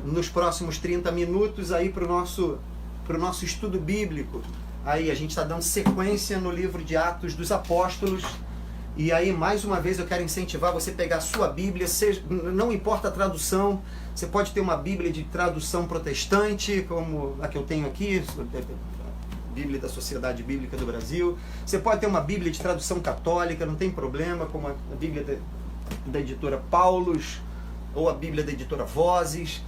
nos próximos 30 minutos aí para o nosso estudo bíblico. Aí a gente está dando sequência no livro de Atos dos Apóstolos. E aí, mais uma vez, eu quero incentivar você a pegar a sua Bíblia, não importa a tradução, você pode ter uma Bíblia de tradução protestante, como a que eu tenho aqui, a Bíblia da Sociedade Bíblica do Brasil. Você pode ter uma Bíblia de tradução católica, não tem problema, como a Bíblia da editora Paulus, ou a Bíblia da editora Vozes.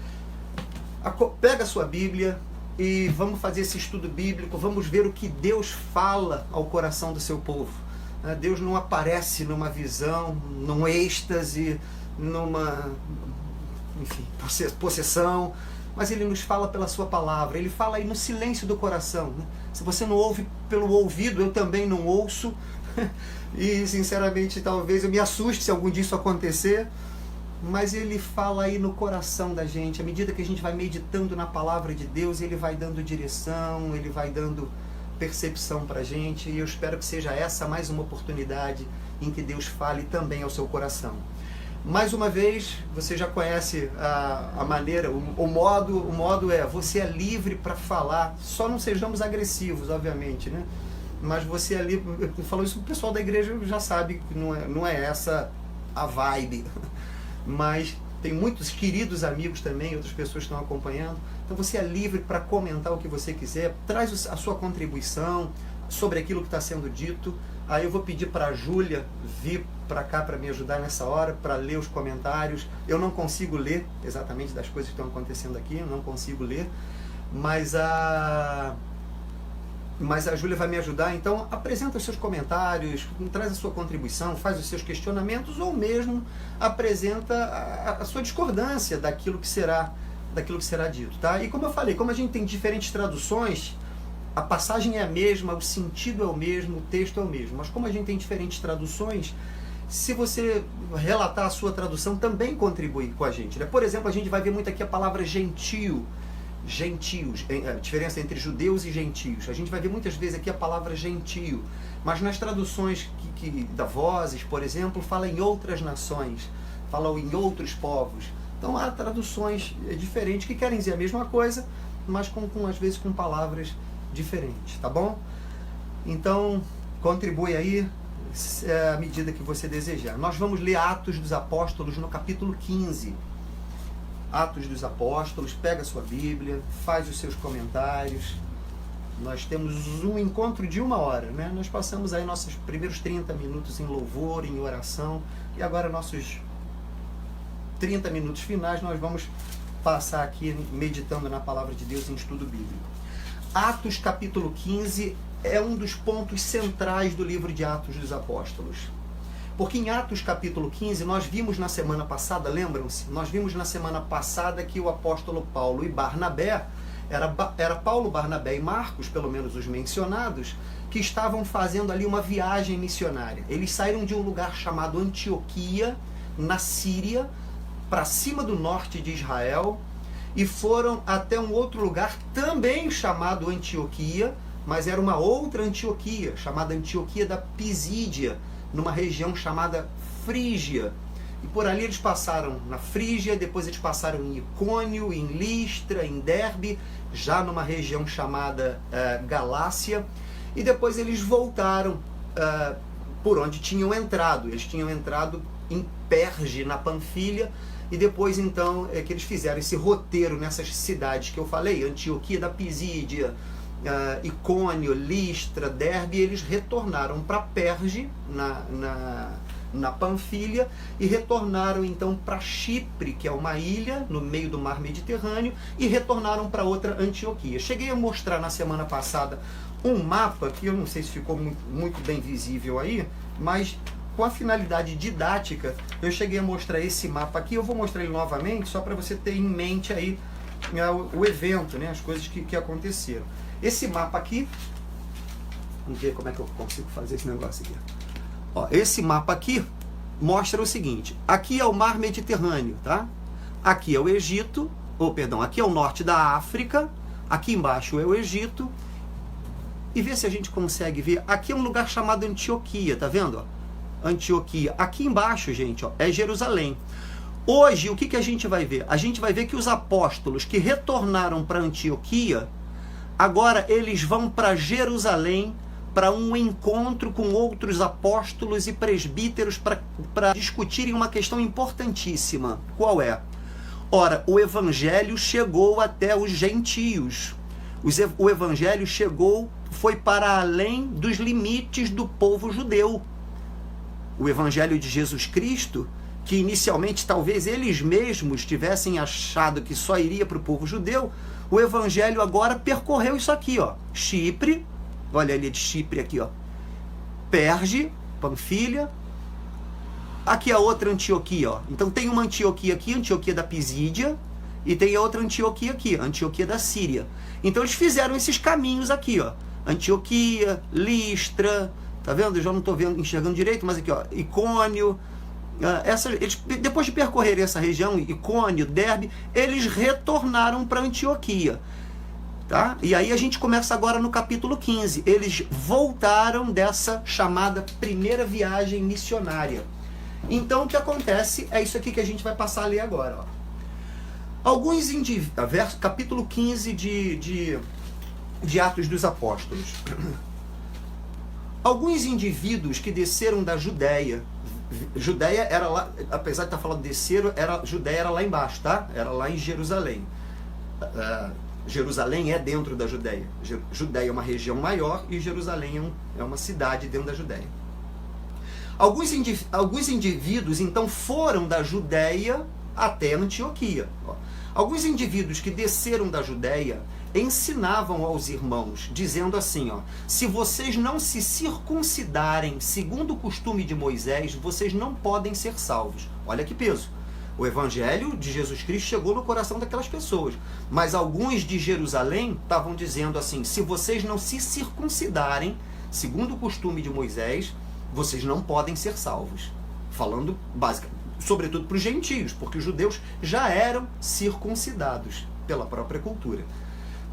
Pega a sua Bíblia e vamos fazer esse estudo bíblico, vamos ver o que Deus fala ao coração do seu povo. Deus não aparece numa visão, num êxtase, numa possessão, mas Ele nos fala pela sua palavra. Ele fala aí no silêncio do coração. Se você não ouve pelo ouvido, eu também não ouço. E sinceramente talvez eu me assuste se algum dia isso acontecer. Mas Ele fala aí no coração da gente. À medida que a gente vai meditando na palavra de Deus, Ele vai dando direção, Ele vai dando percepção para a gente, e eu espero que seja essa mais uma oportunidade em que Deus fale também ao seu coração. Mais uma vez, você já conhece a maneira, o modo é, você é livre para falar, só não sejamos agressivos, obviamente, né? Mas você é livre, falou isso, o pessoal da igreja já sabe que não é essa a vibe, mas tem muitos queridos amigos também, outras pessoas estão acompanhando. Então você é livre para comentar o que você quiser, traz a sua contribuição sobre aquilo que está sendo dito. Aí eu vou pedir para a Júlia vir para cá para me ajudar nessa hora, para ler os comentários. Eu não consigo ler exatamente das coisas que estão acontecendo aqui, eu não consigo ler, mas a Júlia vai me ajudar. Então apresenta os seus comentários, traz a sua contribuição, faz os seus questionamentos, ou mesmo apresenta a sua discordância daquilo que será dito, tá? E como eu falei, como a gente tem diferentes traduções, a passagem é a mesma, o sentido é o mesmo, o texto é o mesmo, mas como a gente tem diferentes traduções, se você relatar a sua tradução, também contribui com a gente, né? Por exemplo, a gente vai ver muito aqui a palavra gentio, gentios, a diferença entre judeus e gentios. A gente vai ver muitas vezes aqui a palavra gentio, mas nas traduções da Vozes, por exemplo, fala em outras nações, fala em outros povos. Então há traduções diferentes que querem dizer a mesma coisa, mas às vezes com palavras diferentes, tá bom? Então contribui aí à medida que você desejar. Nós vamos ler Atos dos Apóstolos no capítulo 15. Atos dos Apóstolos, pega a sua Bíblia, faz os seus comentários. Nós temos um encontro de 1 hora, né? Nós passamos aí nossos primeiros 30 minutos em louvor, em oração, e agora nossos 30 minutos finais nós vamos passar aqui meditando na palavra de Deus em estudo bíblico. Atos capítulo 15 é um dos pontos centrais do livro de Atos dos Apóstolos. Porque em Atos capítulo 15, nós vimos na semana passada, lembram-se? Nós vimos na semana passada que o apóstolo Paulo e Barnabé, era Paulo, Barnabé e Marcos, pelo menos os mencionados, que estavam fazendo ali uma viagem missionária. Eles saíram de um lugar chamado Antioquia, na Síria, para cima do norte de Israel, e foram até um outro lugar também chamado Antioquia, mas era uma outra Antioquia, chamada Antioquia da Pisídia, numa região chamada Frígia. E por ali eles passaram na Frígia, depois eles passaram em Icônio, em Listra, em Derbe, já numa região chamada Galácia, e depois eles voltaram por onde tinham entrado. Eles tinham entrado em Perge, na Panfilha, e depois então é que eles fizeram esse roteiro nessas cidades que eu falei, Antioquia da Pisídia, Icônio, Listra, Derbe, e eles retornaram para Perge, na Panfilha, e retornaram então para Chipre, que é uma ilha no meio do mar Mediterrâneo, e retornaram para outra Antioquia. Cheguei a mostrar na semana passada um mapa, que eu não sei se ficou muito bem visível aí, mas com a finalidade didática, eu cheguei a mostrar esse mapa aqui. Eu vou mostrar ele novamente, só para você ter em mente aí o evento, né, as coisas que aconteceram. Esse mapa aqui, vamos ver como é que eu consigo fazer esse negócio aqui. Ó, esse mapa aqui mostra o seguinte: aqui é o mar Mediterrâneo, tá? Aqui é o Egito, aqui é o norte da África, aqui embaixo é o Egito, e vê se a gente consegue ver. Aqui é um lugar chamado Antioquia, tá vendo? Ó? Antioquia. Aqui embaixo, gente, ó, é Jerusalém. Hoje, o que a gente vai ver? A gente vai ver que os apóstolos que retornaram para Antioquia, agora eles vão para Jerusalém para um encontro com outros apóstolos e presbíteros para discutirem uma questão importantíssima. Qual é? Ora, o evangelho chegou até os gentios. O evangelho foi para além dos limites do povo judeu. O evangelho de Jesus Cristo, que inicialmente talvez eles mesmos tivessem achado que só iria para o povo judeu, o evangelho agora percorreu isso aqui, ó. Chipre, olha a ilha de Chipre aqui, ó. Perge, Panfilha. Aqui a outra Antioquia, ó. Então tem uma Antioquia aqui, Antioquia da Pisídia, e tem a outra Antioquia aqui, Antioquia da Síria. Então eles fizeram esses caminhos aqui, ó. Antioquia, Listra, tá vendo? Eu já não estou enxergando direito, mas aqui, ó, Icônio. Eles, depois de percorrerem essa região, Icônio, Derbe, eles retornaram para Antioquia. Tá? E aí a gente começa agora no capítulo 15. Eles voltaram dessa chamada primeira viagem missionária. Então o que acontece é isso aqui que a gente vai passar a ler agora. Ó. Capítulo 15 de Atos dos Apóstolos. Alguns indivíduos que desceram da Judéia era lá, apesar de estar falando desceram, Judéia era lá embaixo, tá? Era lá em Jerusalém. Jerusalém é dentro da Judéia. Judéia é uma região maior e Jerusalém é uma cidade dentro da Judéia. Alguns indivíduos, então, foram da Judéia até Antioquia. Alguns indivíduos que desceram da Judéia ensinavam aos irmãos, dizendo assim, ó, se vocês não se circuncidarem segundo o costume de Moisés, vocês não podem ser salvos. Olha que peso. O evangelho de Jesus Cristo chegou no coração daquelas pessoas. Mas alguns de Jerusalém estavam dizendo assim, se vocês não se circuncidarem segundo o costume de Moisés, vocês não podem ser salvos. Falando, basicamente, sobretudo para os gentios, porque os judeus já eram circuncidados pela própria cultura.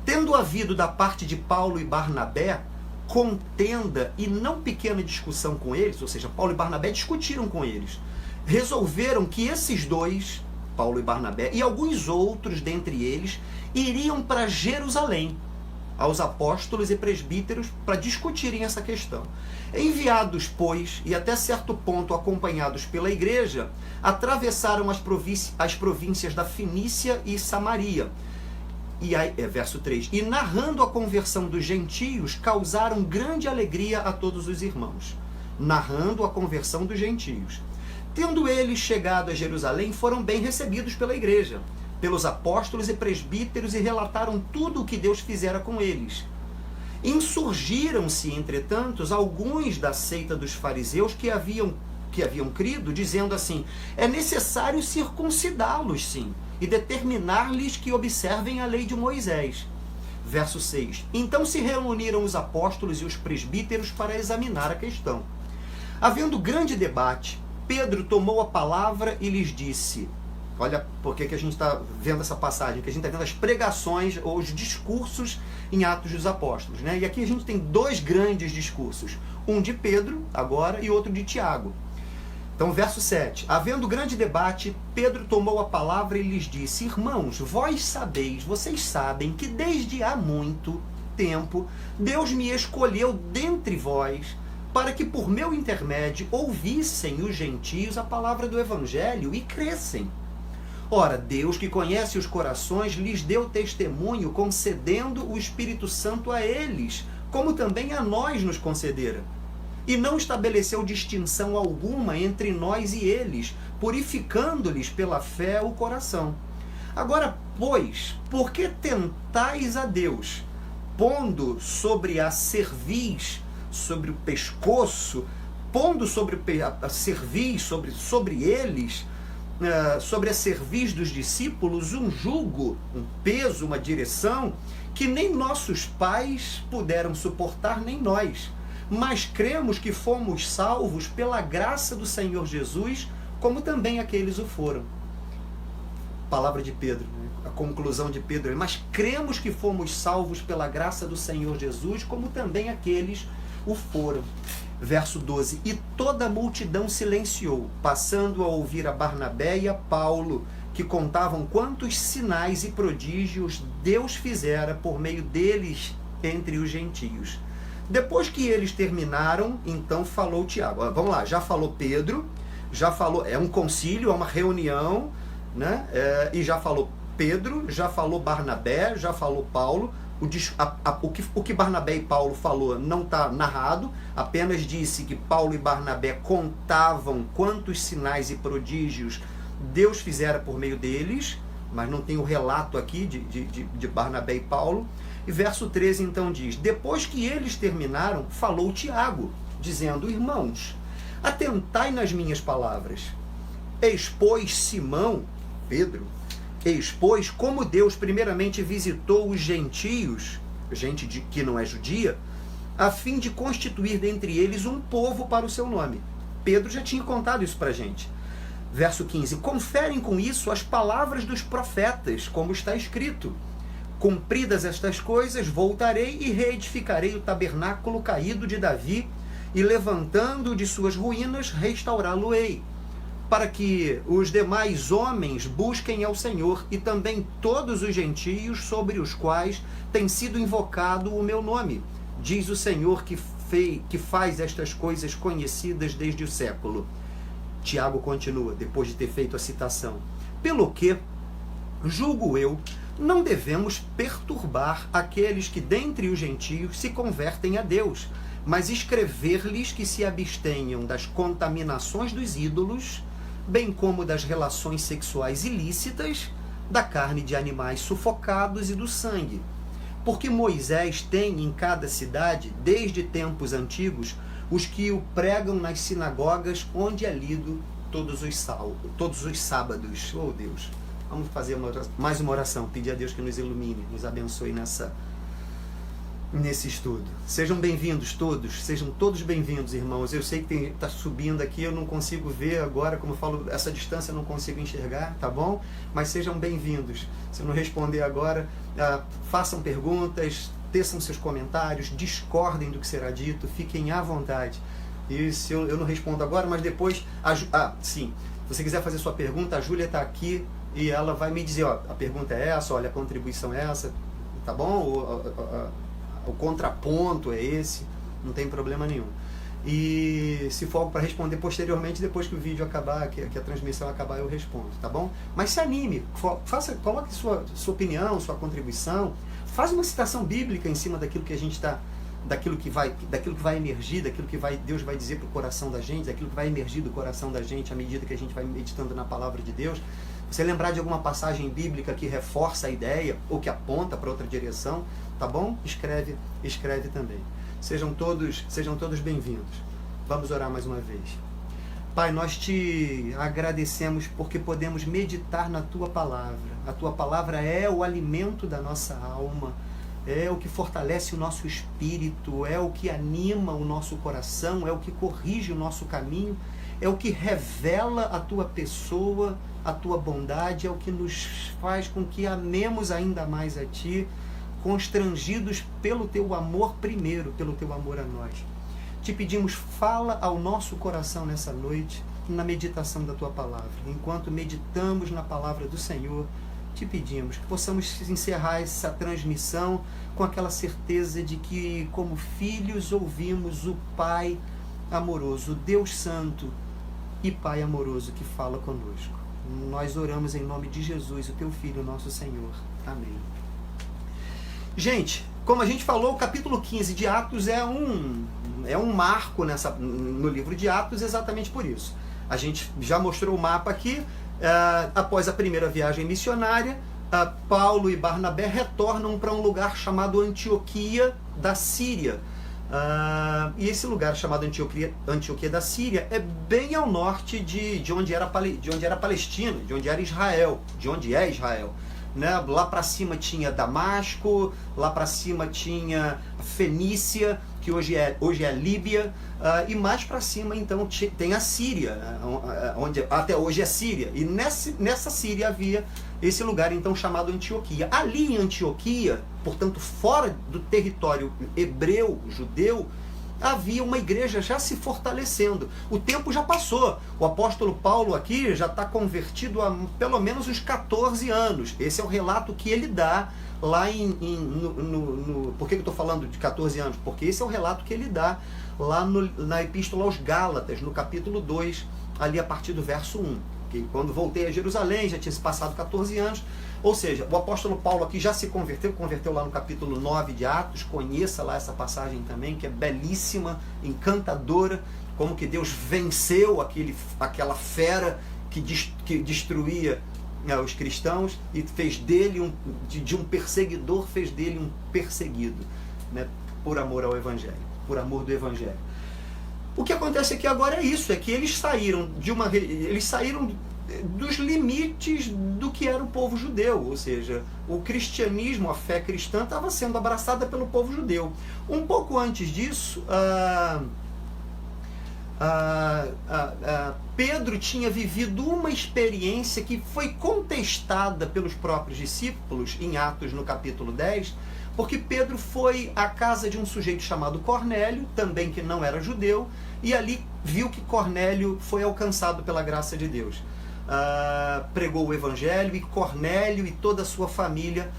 Tendo havido da parte de Paulo e Barnabé contenda e não pequena discussão com eles, ou seja, Paulo e Barnabé discutiram com eles, resolveram que esses dois, Paulo e Barnabé, e alguns outros dentre eles, iriam para Jerusalém, aos apóstolos e presbíteros, para discutirem essa questão. Enviados, pois, e até certo ponto acompanhados pela igreja, atravessaram as províncias da Fenícia e Samaria. E aí, verso 3, e narrando a conversão dos gentios, causaram grande alegria a todos os irmãos. Narrando a conversão dos gentios. Tendo eles chegado a Jerusalém, foram bem recebidos pela igreja, pelos apóstolos e presbíteros, e relataram tudo o que Deus fizera com eles. Insurgiram-se, entretanto, alguns da seita dos fariseus que haviam crido, dizendo assim, é necessário circuncidá-los, sim, e determinar-lhes que observem a lei de Moisés. Verso 6. Então se reuniram os apóstolos e os presbíteros para examinar a questão. Havendo grande debate, Pedro tomou a palavra e lhes disse, olha por que a gente está vendo essa passagem, que a gente está vendo as pregações ou os discursos em Atos dos Apóstolos, né? E aqui a gente tem dois grandes discursos, um de Pedro agora e outro de Tiago. Então, verso 7. Havendo grande debate, Pedro tomou a palavra e lhes disse, irmãos, vocês sabem que desde há muito tempo Deus me escolheu dentre vós para que por meu intermédio ouvissem os gentios a palavra do evangelho e crescem. Ora, Deus que conhece os corações lhes deu testemunho concedendo o Espírito Santo a eles, como também a nós nos concedera. E não estabeleceu distinção alguma entre nós e eles, purificando-lhes pela fé o coração. Agora, pois, por que tentais a Deus, pondo sobre a cerviz, sobre o pescoço, pondo sobre a cerviz, sobre eles, sobre a cerviz dos discípulos, um jugo, um peso, uma direção, que nem nossos pais puderam suportar, nem nós. Mas cremos que fomos salvos pela graça do Senhor Jesus, como também aqueles o foram. Palavra de Pedro, a conclusão de Pedro. Mas cremos que fomos salvos pela graça do Senhor Jesus, como também aqueles o foram. Verso 12, e toda a multidão silenciou, passando a ouvir a Barnabé e a Paulo, que contavam quantos sinais e prodígios Deus fizera por meio deles entre os gentios. Depois que eles terminaram, então falou Tiago. Vamos lá, já falou Pedro, já falou, é um concílio, é uma reunião, né? E já falou Pedro, já falou Barnabé, já falou Paulo. O que Barnabé e Paulo falou não está narrado, apenas disse que Paulo e Barnabé contavam quantos sinais e prodígios Deus fizera por meio deles, mas não tem o relato aqui de Barnabé e Paulo. E verso 13 então diz, depois que eles terminaram, falou Tiago, dizendo, irmãos, atentai nas minhas palavras. Expôs Simão, Pedro, expôs como Deus primeiramente visitou os gentios, gente que não é judia, a fim de constituir dentre eles um povo para o seu nome. Pedro já tinha contado isso para a gente. Verso 15, conferem com isso as palavras dos profetas, como está escrito. Cumpridas estas coisas, voltarei e reedificarei o tabernáculo caído de Davi, e levantando-o de suas ruínas, restaurá-lo-ei, para que os demais homens busquem ao Senhor, e também todos os gentios sobre os quais tem sido invocado o meu nome, diz o Senhor que faz estas coisas conhecidas desde o século. Tiago continua, depois de ter feito a citação, pelo que, julgo eu, não devemos perturbar aqueles que dentre os gentios se convertem a Deus, mas escrever-lhes que se abstenham das contaminações dos ídolos, bem como das relações sexuais ilícitas, da carne de animais sufocados e do sangue. Porque Moisés tem em cada cidade, desde tempos antigos, os que o pregam nas sinagogas, onde é lido todos os sábados. Oh Deus, vamos fazer mais uma oração, pedir a Deus que nos ilumine, nos abençoe nesse estudo. Sejam bem-vindos todos, sejam todos bem-vindos, irmãos. Eu sei que está subindo aqui, eu não consigo ver agora, como eu falo, essa distância eu não consigo enxergar, tá bom? Mas sejam bem-vindos. Se eu não responder agora, façam perguntas, teçam seus comentários, discordem do que será dito, fiquem à vontade. E se eu não respondo agora, mas depois... sim, se você quiser fazer sua pergunta, a Júlia está aqui e ela vai me dizer, ó, a pergunta é essa, olha, a contribuição é essa, tá bom? O contraponto é esse, não tem problema nenhum. E se for algo para responder posteriormente, depois que o vídeo acabar, que a transmissão acabar, eu respondo, tá bom? Mas se anime, coloque sua opinião, sua contribuição, faz uma citação bíblica em cima daquilo que a gente está, daquilo que vai emergir, daquilo que Deus vai dizer para o coração da gente, daquilo que vai emergir do coração da gente à medida que a gente vai meditando na palavra de Deus. Você lembrar de alguma passagem bíblica que reforça a ideia ou que aponta para outra direção, tá bom? Escreve também. Sejam todos bem-vindos. Vamos orar mais uma vez. Pai, nós te agradecemos porque podemos meditar na Tua Palavra. A Tua Palavra é o alimento da nossa alma, é o que fortalece o nosso espírito, é o que anima o nosso coração, é o que corrige o nosso caminho, é o que revela a Tua pessoa, a Tua bondade, é o que nos faz com que amemos ainda mais a Ti, constrangidos pelo Teu amor primeiro, pelo Teu amor a nós. Te pedimos, fala ao nosso coração nessa noite, na meditação da Tua Palavra. Enquanto meditamos na Palavra do Senhor, te pedimos que possamos encerrar essa transmissão com aquela certeza de que, como filhos, ouvimos o Pai amoroso, o Deus Santo e Pai amoroso que fala conosco. Nós oramos em nome de Jesus, o Teu Filho, nosso Senhor. Amém. Gente, como a gente falou, o capítulo 15 de Atos é um marco no livro de Atos exatamente por isso. A gente já mostrou o mapa aqui. Após a primeira viagem missionária, Paulo e Barnabé retornam para um lugar chamado Antioquia da Síria. E esse lugar chamado Antioquia da Síria é bem ao norte de onde era Palestina, de onde era Israel, de onde é Israel. Né? Lá para cima tinha Damasco, lá para cima tinha Fenícia, que hoje é Líbia, e mais para cima então tem a Síria, onde até hoje é Síria, e nessa Síria havia esse lugar então chamado Antioquia. Ali em Antioquia, portanto fora do território hebreu, judeu, havia uma igreja já se fortalecendo. O tempo já passou. O apóstolo Paulo aqui já está convertido há pelo menos uns 14 anos. Esse é o relato que ele dá lá Por que eu estou falando de 14 anos? Porque esse é o relato que ele dá lá na Epístola aos Gálatas, no capítulo 2, ali a partir do verso 1. Que quando voltei a Jerusalém, já tinha se passado 14 anos. Ou seja, o apóstolo Paulo aqui já se converteu lá no capítulo 9 de Atos. Conheça lá essa passagem também, que é belíssima, encantadora, como que Deus venceu aquela fera que destruía os cristãos e fez dele, de um perseguidor, fez dele um perseguido, né, por amor ao Evangelho, por amor do Evangelho. O que acontece aqui agora é isso, é que eles saíram dos limites do que era o povo judeu, ou seja, o cristianismo, a fé cristã estava sendo abraçada pelo povo judeu. Um pouco antes disso, Pedro tinha vivido uma experiência que foi contestada pelos próprios discípulos em Atos, no capítulo 10, porque Pedro foi à casa de um sujeito chamado Cornélio, também que não era judeu, e ali viu que Cornélio foi alcançado pela graça de Deus. Pregou o Evangelho, e Cornélio e toda a sua família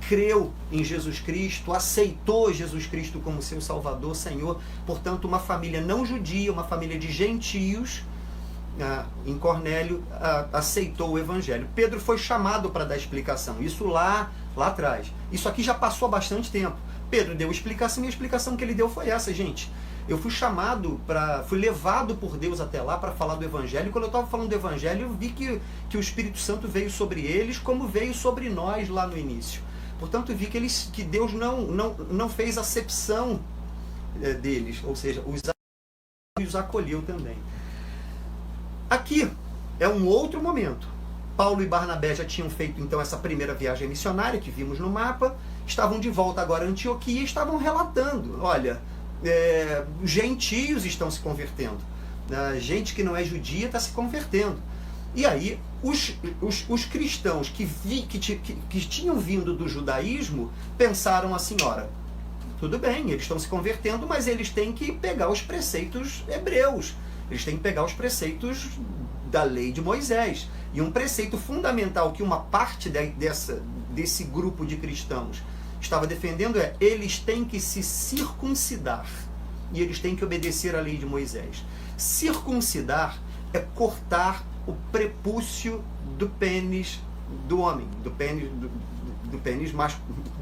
creu em Jesus Cristo, aceitou Jesus Cristo como seu Salvador, Senhor. Portanto, uma família não judia, uma família de gentios, em Cornélio, aceitou o Evangelho. Pedro foi chamado para dar explicação, isso lá atrás. Isso aqui já passou há bastante tempo. Pedro deu explicação, e a explicação que ele deu foi essa, gente. Eu fui fui levado por Deus até lá para falar do Evangelho. Quando eu estava falando do Evangelho, eu vi que o Espírito Santo veio sobre eles, como veio sobre nós lá no início. Portanto, eu vi que Deus não fez acepção deles, ou seja, os acolheu também. Aqui é um outro momento. Paulo e Barnabé já tinham feito então essa primeira viagem missionária que vimos no mapa, estavam de volta agora a Antioquia e estavam relatando, olha, gentios estão se convertendo, gente que não é judia está se convertendo. E aí os cristãos que tinham vindo do judaísmo pensaram assim, ora, tudo bem, eles estão se convertendo, mas eles têm que pegar os preceitos hebreus, eles têm que pegar os preceitos da lei de Moisés. E um preceito fundamental que uma parte desse grupo de cristãos estava defendendo é: eles têm que se circuncidar e eles têm que obedecer à lei de Moisés. Circuncidar é cortar o prepúcio do pênis do homem, do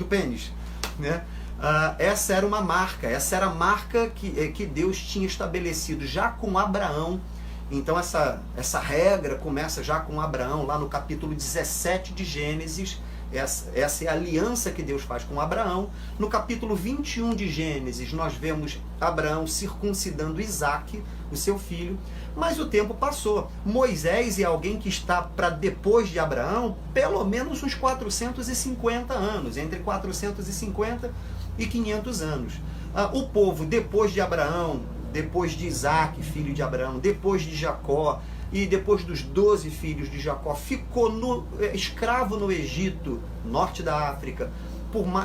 pênis, né? Essa era uma marca, essa era a marca que Deus tinha estabelecido já com Abraão. Então essa regra começa já com Abraão, lá no capítulo 17 de Gênesis. Essa é a aliança que Deus faz com Abraão. No capítulo 21 de Gênesis, nós vemos Abraão circuncidando Isaque, o seu filho. Mas o tempo passou. Moisés é alguém que está para depois de Abraão, pelo menos uns 450 anos, entre 450 e 500 anos. O povo, depois de Abraão, depois de Isaque, filho de Abraão, depois de Jacó, e depois dos 12 filhos de Jacó, ficou escravo no Egito, norte da África,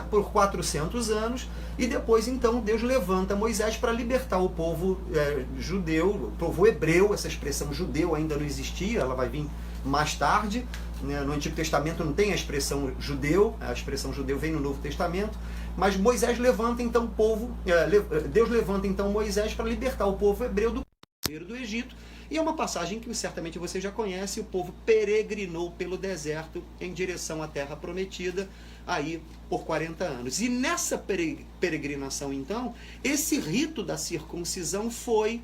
por 400 anos, e depois então Deus levanta Moisés para libertar o povo judeu, o povo hebreu. Essa expressão judeu ainda não existia, ela vai vir mais tarde, né? No Antigo Testamento não tem a expressão judeu, a expressão judeu vem no Novo Testamento, mas Moisés levanta então Deus levanta então Moisés para libertar o povo hebreu do Egito. E é uma passagem que certamente você já conhece: o povo peregrinou pelo deserto em direção à terra prometida aí por 40 anos. E nessa peregrinação, então, esse rito da circuncisão foi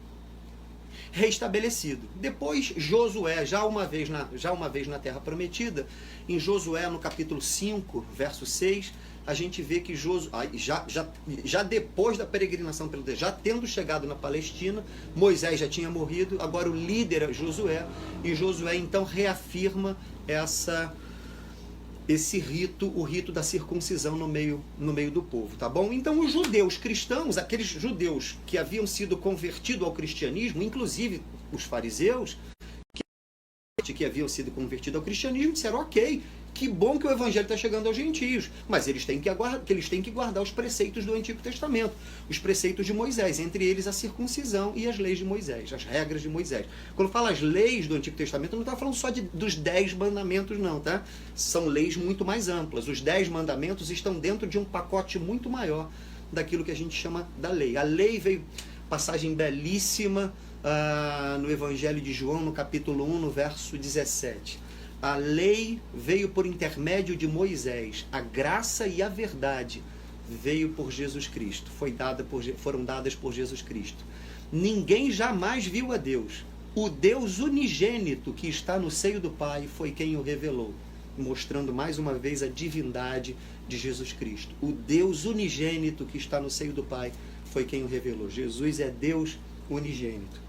restabelecido. Depois Josué, já uma vez na terra prometida, em Josué no capítulo 5, verso 6, a gente vê que já depois da peregrinação pelo deserto, já tendo chegado na Palestina, Moisés já tinha morrido, agora o líder é Josué, e Josué então reafirma esse rito, o rito da circuncisão no meio do povo, tá bom? Então os judeus cristãos, aqueles judeus que haviam sido convertidos ao cristianismo, inclusive os fariseus, que haviam sido convertidos ao cristianismo, disseram: ok, que bom que o evangelho está chegando aos gentios, mas eles têm que guardar os preceitos do Antigo Testamento, os preceitos de Moisés, entre eles a circuncisão e as leis de Moisés, as regras de Moisés. Quando fala as leis do Antigo Testamento, não está falando só dos 10 mandamentos, não, tá? São leis muito mais amplas. Os 10 mandamentos estão dentro de um pacote muito maior daquilo que a gente chama da lei. A lei veio, passagem belíssima no Evangelho de João, no capítulo 1, no verso 17. A lei veio por intermédio de Moisés, a graça e a verdade veio por Jesus Cristo, foram dadas por Jesus Cristo. Ninguém jamais viu a Deus. O Deus unigênito que está no seio do Pai foi quem o revelou, mostrando mais uma vez a divindade de Jesus Cristo. O Deus unigênito que está no seio do Pai foi quem o revelou. Jesus é Deus unigênito.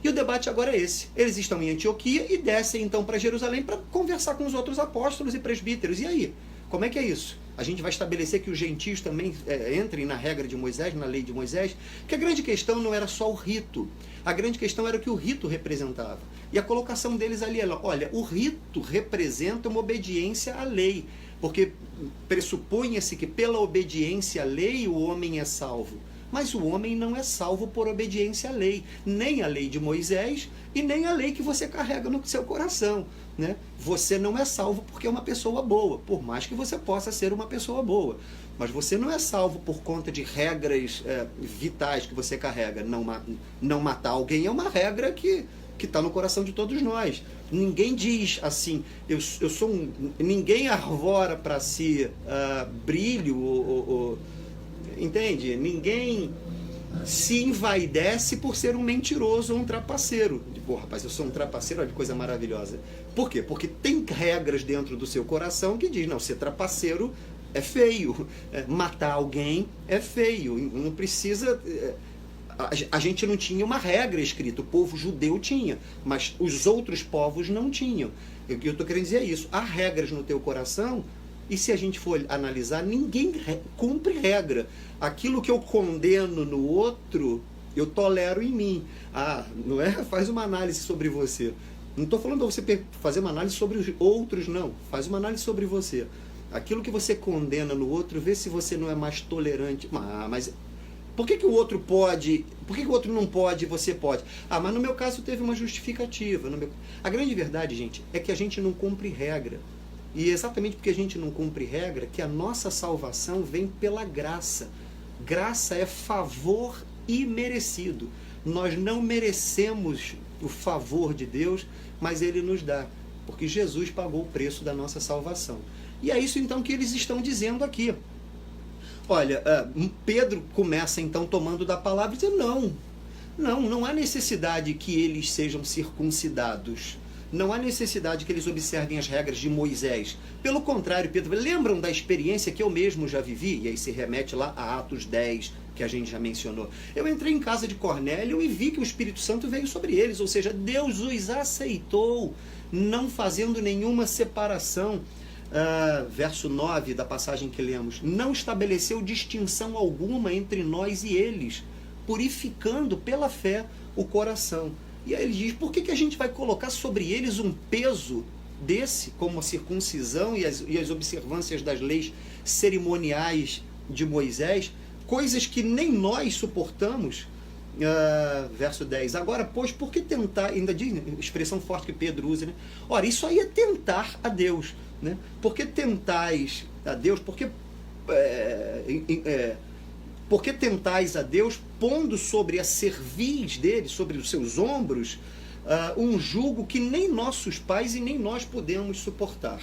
E o debate agora é esse. Eles estão em Antioquia e descem então para Jerusalém para conversar com os outros apóstolos e presbíteros. E aí? Como é que é isso? A gente vai estabelecer que os gentios também entrem na regra de Moisés, na lei de Moisés? Que a grande questão não era só o rito. A grande questão era o que o rito representava. E a colocação deles ali era, olha, o rito representa uma obediência à lei. Porque pressupunha-se que pela obediência à lei o homem é salvo. Mas o homem não é salvo por obediência à lei, nem a lei de Moisés e nem a lei que você carrega no seu coração, né? Você não é salvo porque é uma pessoa boa, por mais que você possa ser uma pessoa boa. Mas você não é salvo por conta de regras vitais que você carrega. Não matar alguém é uma regra que está no coração de todos nós. Ninguém diz assim, ninguém arvora para si brilho entende? Ninguém se envaidece por ser um mentiroso ou um trapaceiro. Pô, rapaz, eu sou um trapaceiro, olha que coisa maravilhosa. Por quê? Porque tem regras dentro do seu coração que diz, não, ser trapaceiro é feio, matar alguém é feio, não precisa... A gente não tinha uma regra escrita, o povo judeu tinha, mas os outros povos não tinham. Eu estou querendo dizer isso, há regras no teu coração. E se a gente for analisar, ninguém cumpre regra. Aquilo que eu condeno no outro, eu tolero em mim. Não é? Faz uma análise sobre você. Não estou falando para você fazer uma análise sobre os outros, não. Faz uma análise sobre você. Aquilo que você condena no outro, vê se você não é mais tolerante. Mas por que o outro pode? Por que o outro não pode e você pode? Mas no meu caso teve uma justificativa. A grande verdade, gente, é que a gente não cumpre regra. E exatamente porque a gente não cumpre regra, que a nossa salvação vem pela graça. Graça é favor imerecido. Nós não merecemos o favor de Deus, mas Ele nos dá, porque Jesus pagou o preço da nossa salvação. E é isso então que eles estão dizendo aqui. Olha, Pedro começa então tomando da palavra e diz, não há necessidade que eles sejam circuncidados. Não há necessidade que eles observem as regras de Moisés. Pelo contrário, Pedro, lembram da experiência que eu mesmo já vivi? E aí se remete lá a Atos 10, que a gente já mencionou. Eu entrei em casa de Cornélio e vi que o Espírito Santo veio sobre eles, ou seja, Deus os aceitou, não fazendo nenhuma separação. Verso 9 da passagem que lemos. Não estabeleceu distinção alguma entre nós e eles, purificando pela fé o coração. E aí ele diz, por que a gente vai colocar sobre eles um peso desse, como a circuncisão e as observâncias das leis cerimoniais de Moisés, coisas que nem nós suportamos? Verso 10. Agora, pois, por que tentar, ainda diz, expressão forte que Pedro usa, né? Ora, isso aí é tentar a Deus, né? Por que tentais a Deus? Por que tentais a Deus, pondo sobre a cerviz dele, sobre os seus ombros, um jugo que nem nossos pais e nem nós podemos suportar?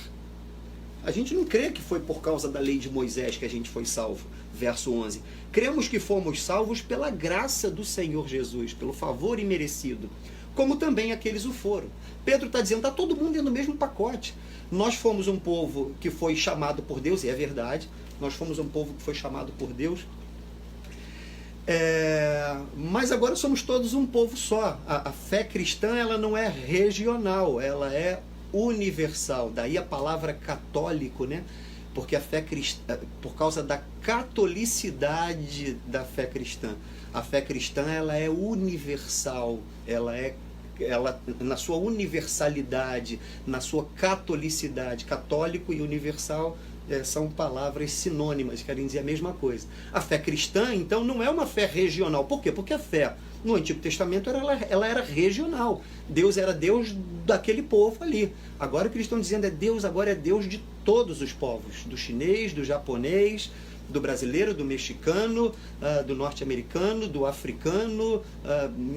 A gente não crê que foi por causa da lei de Moisés que a gente foi salvo. Verso 11. Cremos que fomos salvos pela graça do Senhor Jesus, pelo favor imerecido, como também aqueles o foram. Pedro está dizendo, está todo mundo dentro do mesmo pacote. Nós fomos um povo que foi chamado por Deus, e é verdade, nós fomos um povo que foi chamado por Deus, mas agora somos todos um povo só. A fé cristã, ela não é regional, ela é universal. Daí a palavra católico, né? Porque a fé cristã, por causa da catolicidade da fé cristã, a fé cristã ela é universal, ela é ela, na sua universalidade, na sua catolicidade, católico e universal, são palavras sinônimas, querem dizer a mesma coisa. A fé cristã, então, não é uma fé regional. Por quê? Porque a fé no Antigo Testamento ela era regional. Deus era Deus daquele povo ali. Agora o que eles estão dizendo agora é Deus de todos os povos, do chinês, do japonês, do brasileiro, do mexicano, do norte-americano, do africano,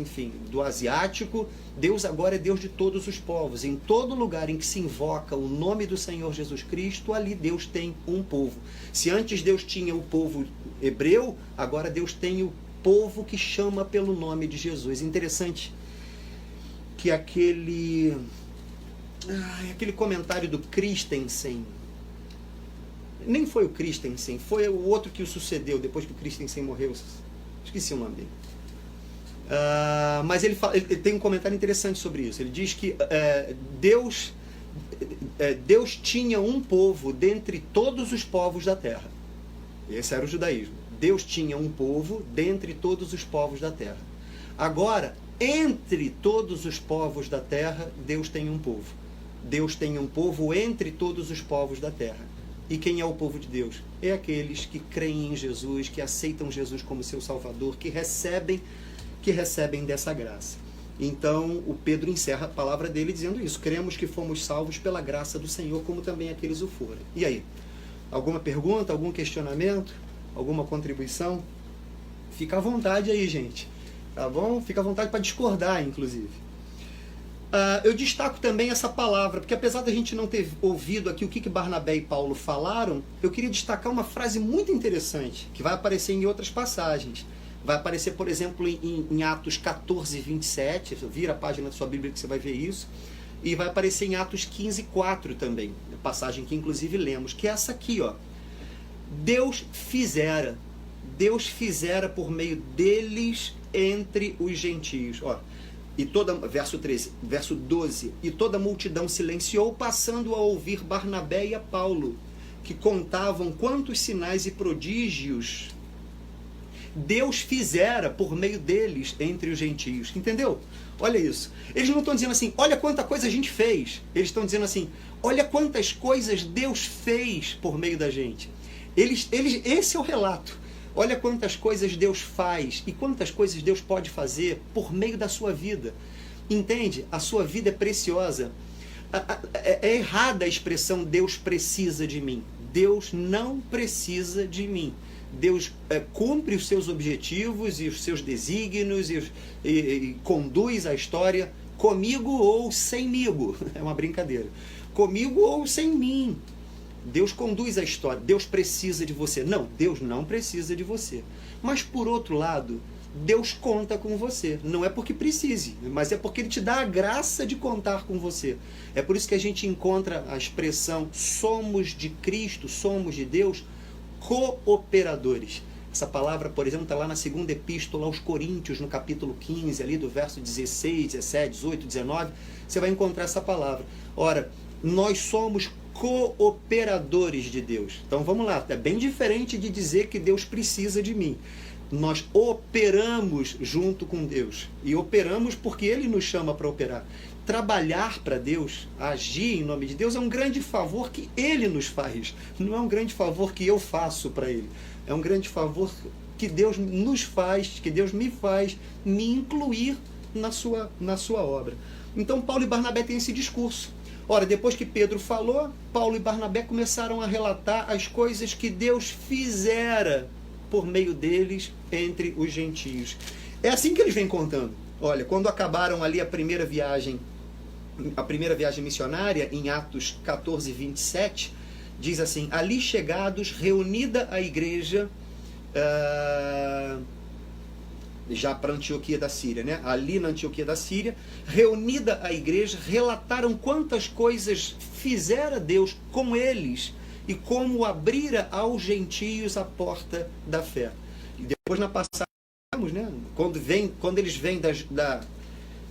enfim, do asiático. Deus agora é Deus de todos os povos. Em todo lugar em que se invoca o nome do Senhor Jesus Cristo, ali Deus tem um povo. Se antes Deus tinha o povo hebreu, agora Deus tem o povo que chama pelo nome de Jesus. Interessante que aquele comentário do Christensen, nem foi o Christensen, foi o outro que o sucedeu depois que o Christensen morreu, esqueci o nome dele. Mas ele tem um comentário interessante sobre isso. Ele diz que Deus tinha um povo dentre todos os povos da terra. Esse era o judaísmo. Deus tinha um povo dentre todos os povos da terra. Agora, entre todos os povos da terra, Deus tem um povo. Deus tem um povo entre todos os povos da terra. E quem é o povo de Deus? É aqueles que creem em Jesus, que aceitam Jesus como seu Salvador, que recebem dessa graça. Então, o Pedro encerra a palavra dele dizendo isso. Cremos que fomos salvos pela graça do Senhor, como também aqueles o foram. E aí? Alguma pergunta, algum questionamento? Alguma contribuição? Fica à vontade aí, gente. Tá bom? Fica à vontade para discordar, inclusive. Eu destaco também essa palavra, porque apesar da gente não ter ouvido aqui o que Barnabé e Paulo falaram, eu queria destacar uma frase muito interessante, que vai aparecer em outras passagens. Vai aparecer, por exemplo, em Atos 14, 27, vira a página da sua Bíblia que você vai ver isso, e vai aparecer em Atos 15, 4 também, a passagem que inclusive lemos, que é essa aqui, ó. Deus fizera por meio deles entre os gentios, ó. Verso 13, verso 12, e toda a multidão silenciou, passando a ouvir Barnabé e a Paulo, que contavam quantos sinais e prodígios Deus fizera por meio deles entre os gentios. Entendeu? Olha isso. Eles não estão dizendo assim, olha quanta coisa a gente fez. Eles estão dizendo assim, olha quantas coisas Deus fez por meio da gente. Esse é o relato. Olha quantas coisas Deus faz e quantas coisas Deus pode fazer por meio da sua vida. Entende? A sua vida é preciosa. É errada a expressão Deus precisa de mim. Deus não precisa de mim. Deus cumpre os seus objetivos e os seus desígnios e conduz a história comigo ou semigo. É uma brincadeira. Comigo ou sem mim. Deus conduz a história. Deus precisa de você. Não, Deus não precisa de você. Mas, por outro lado, Deus conta com você. Não é porque precise, mas é porque Ele te dá a graça de contar com você. É por isso que a gente encontra a expressão somos de Cristo, somos de Deus, cooperadores. Essa palavra, por exemplo, está lá na segunda epístola aos Coríntios, no capítulo 15, ali do verso 16, 17, 18, 19. Você vai encontrar essa palavra. Ora, nós somos cooperadores de Deus. Então vamos lá, é bem diferente de dizer que Deus precisa de mim. Nós operamos junto com Deus. E operamos porque Ele nos chama para operar. Trabalhar para Deus, agir em nome de Deus, é um grande favor que Ele nos faz. Não é um grande favor que eu faço para Ele. É um grande favor que Deus nos faz, que Deus me faz me incluir na sua obra. Então Paulo e Barnabé têm esse discurso. Ora, depois que Pedro falou, Paulo e Barnabé começaram a relatar as coisas que Deus fizera por meio deles entre os gentios. É assim que eles vêm contando. Olha, quando acabaram ali a primeira viagem missionária, em Atos 14, 27, diz assim, ali chegados, reunida a igreja, já para Antioquia da Síria, né? Ali na Antioquia da Síria, reunida a igreja, relataram quantas coisas fizera Deus com eles e como abrira aos gentios a porta da fé. E depois na passagem, né? Quando eles vêm da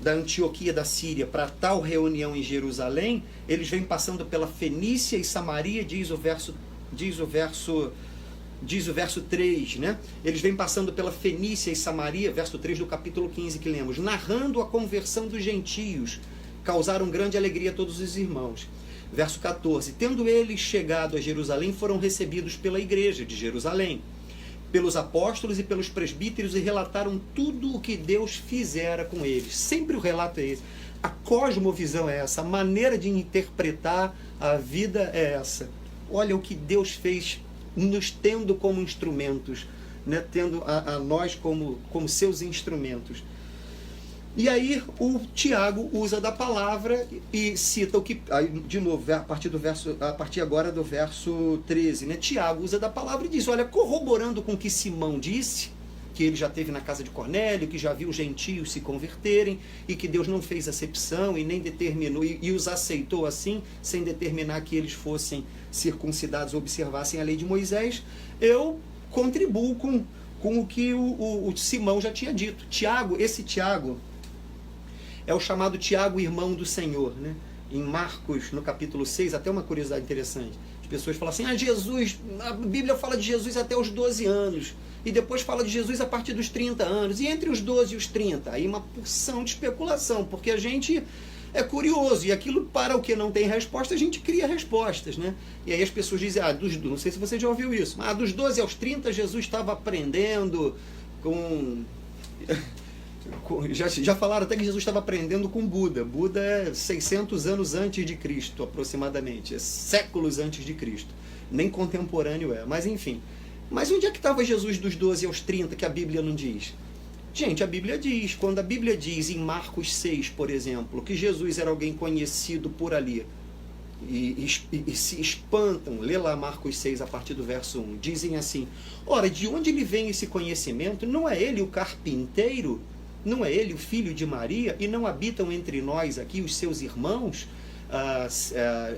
Antioquia da Síria para tal reunião em Jerusalém, eles vêm passando pela Fenícia e Samaria, diz o verso diz o verso 3, né? Eles vêm passando pela Fenícia e Samaria, verso 3 do capítulo 15 que lemos, narrando a conversão dos gentios, causaram grande alegria a todos os irmãos. Verso 14, tendo eles chegado a Jerusalém, foram recebidos pela igreja de Jerusalém, pelos apóstolos e pelos presbíteros, e relataram tudo o que Deus fizera com eles. Sempre o relato é esse. A cosmovisão é essa, a maneira de interpretar a vida é essa. Olha o que Deus fez, nos tendo como instrumentos, né? Tendo a nós como seus instrumentos. E aí o Tiago usa da palavra e cita o que, aí, de novo, a partir agora do verso 13, né? Tiago usa da palavra e diz, olha, corroborando com o que Simão disse, que ele já esteve na casa de Cornélio, que já viu os gentios se converterem, e que Deus não fez acepção e nem determinou, e os aceitou assim, sem determinar que eles fossem circuncidados ou observassem a lei de Moisés, eu contribuo com o que o Simão já tinha dito. Esse Tiago é o chamado Tiago, irmão do Senhor, né? Em Marcos, no capítulo 6, até uma curiosidade interessante. As pessoas falam assim, Jesus, a Bíblia fala de Jesus até os 12 anos, e depois fala de Jesus a partir dos 30 anos, e entre os 12 e os 30, aí uma porção de especulação, porque a gente é curioso, e aquilo para o que não tem resposta, a gente cria respostas, né? E aí as pessoas dizem, não sei se você já ouviu isso, mas dos 12 aos 30 Jesus estava aprendendo com... Já falaram até que Jesus estava aprendendo com Buda. Buda é 600 anos antes de Cristo, aproximadamente. É séculos antes de Cristo. Nem contemporâneo é, mas enfim. Mas onde é que estava Jesus dos 12 aos 30, que a Bíblia não diz? Gente, a Bíblia diz. Quando a Bíblia diz em Marcos 6, por exemplo, que Jesus era alguém conhecido por ali, e se espantam, lê lá Marcos 6 a partir do verso 1, dizem assim, ora, de onde lhe vem esse conhecimento? Não é ele o carpinteiro? Não é ele o filho de Maria? E não habitam entre nós aqui os seus irmãos,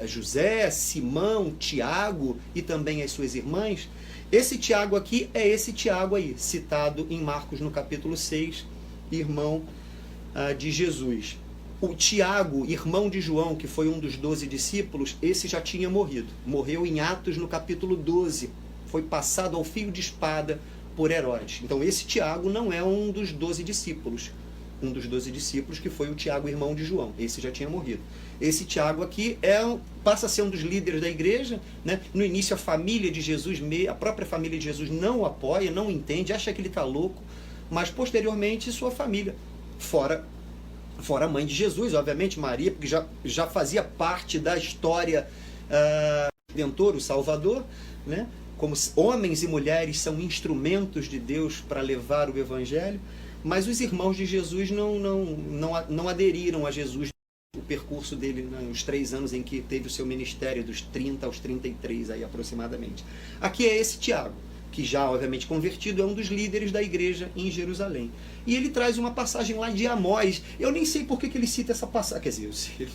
José, Simão, Tiago e também as suas irmãs? Esse Tiago aqui é esse Tiago aí, citado em Marcos no capítulo 6, irmão de Jesus. O Tiago, irmão de João, que foi um dos 12 discípulos, esse já tinha morrido. Morreu em Atos no capítulo 12. Foi passado ao fio de espada por Herodes. Então esse Tiago não é um dos 12 discípulos. Um dos 12 discípulos que foi o Tiago, irmão de João. Esse já tinha morrido. Esse Tiago aqui passa a ser um dos líderes da igreja, né? No início a família de Jesus, a própria família de Jesus não o apoia, não entende, acha que ele está louco, mas posteriormente sua família, fora a mãe de Jesus, obviamente Maria, porque já fazia parte da história Redentor, o Salvador, né? Como homens e mulheres são instrumentos de Deus para levar o Evangelho, mas os irmãos de Jesus não aderiram a Jesus, o percurso dele nos 3 anos em que teve o seu ministério, dos 30 aos 33 aí aproximadamente. Aqui é esse Tiago, que já obviamente convertido, é um dos líderes da igreja em Jerusalém. E ele traz uma passagem lá de Amós. Eu nem sei por que ele cita essa passagem, quer dizer, eu sei.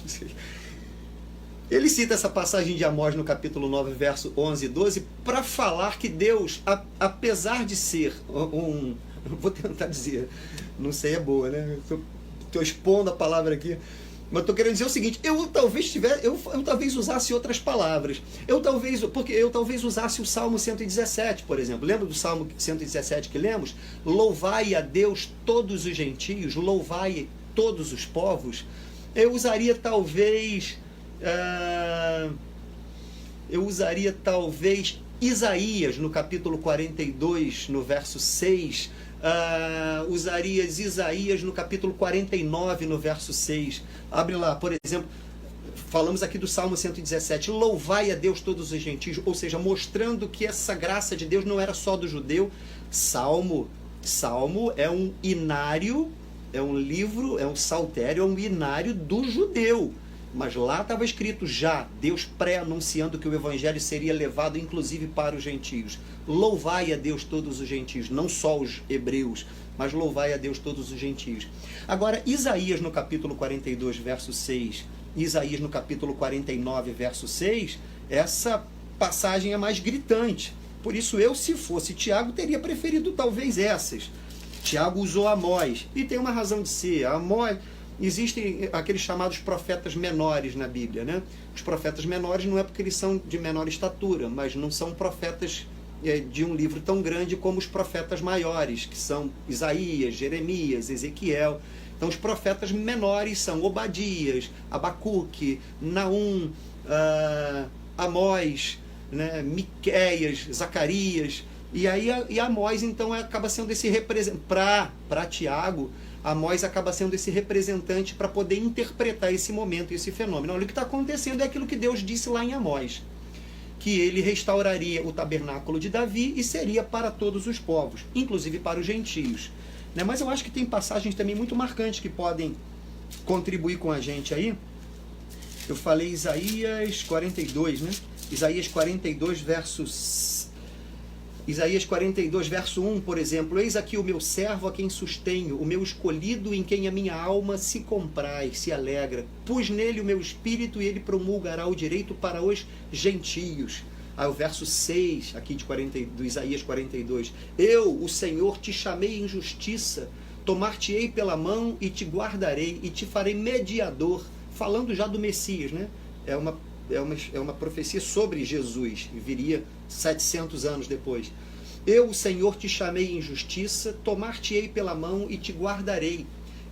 Ele cita essa passagem de Amós no capítulo 9, verso 11 e 12, para falar que Deus, apesar de ser vou tentar dizer, não sei, é boa, né? Estou expondo a palavra aqui, mas estou querendo dizer o seguinte, eu talvez usasse outras palavras, eu talvez usasse o Salmo 117, por exemplo. Lembra do Salmo 117 que lemos? Louvai a Deus todos os gentios, louvai todos os povos. Eu usaria talvez Isaías no capítulo 42, no verso 6, usarias Isaías no capítulo 49, no verso 6. Abre lá, por exemplo, falamos aqui do Salmo 117, louvai a Deus todos os gentios, ou seja, mostrando que essa graça de Deus não era só do judeu. Salmo é um inário, é um livro, é um saltério, é um inário do judeu. Mas lá estava escrito já, Deus pré-anunciando que o Evangelho seria levado inclusive para os gentios. Louvai a Deus todos os gentios, não só os hebreus, mas louvai a Deus todos os gentios. Agora, Isaías no capítulo 42, verso 6, Isaías no capítulo 49, verso 6, essa passagem é mais gritante. Por isso eu, se fosse Tiago, teria preferido talvez essas. Tiago usou Amós, e tem uma razão de ser. Amós... Existem aqueles chamados profetas menores na Bíblia, né? Os profetas menores não é porque eles são de menor estatura, mas não são profetas de um livro tão grande como os profetas maiores, que são Isaías, Jeremias, Ezequiel. Então os profetas menores são Obadias, Abacuque, Naum, Amós, né, Miqueias, Zacarias. E Amós então acaba sendo esse representante, para Tiago, Amós acaba sendo esse representante para poder interpretar esse momento, esse fenômeno. Olha, o que está acontecendo é aquilo que Deus disse lá em Amós, que ele restauraria o tabernáculo de Davi e seria para todos os povos, inclusive para os gentios. Né? Mas eu acho que tem passagens também muito marcantes que podem contribuir com a gente aí. Eu falei Isaías 42, né? Isaías 42, verso 1, por exemplo: eis aqui o meu servo a quem sustenho, o meu escolhido em quem a minha alma se compraz, se alegra. Pus nele o meu espírito e ele promulgará o direito para os gentios. Aí o verso 6 aqui do Isaías 42: eu, o Senhor, te chamei em justiça, tomar-te-ei pela mão e te guardarei e te farei mediador. Falando já do Messias, né? É uma profecia sobre Jesus, que viria 700 anos depois. Eu, o Senhor, te chamei em justiça, tomar-te-ei pela mão e te guardarei,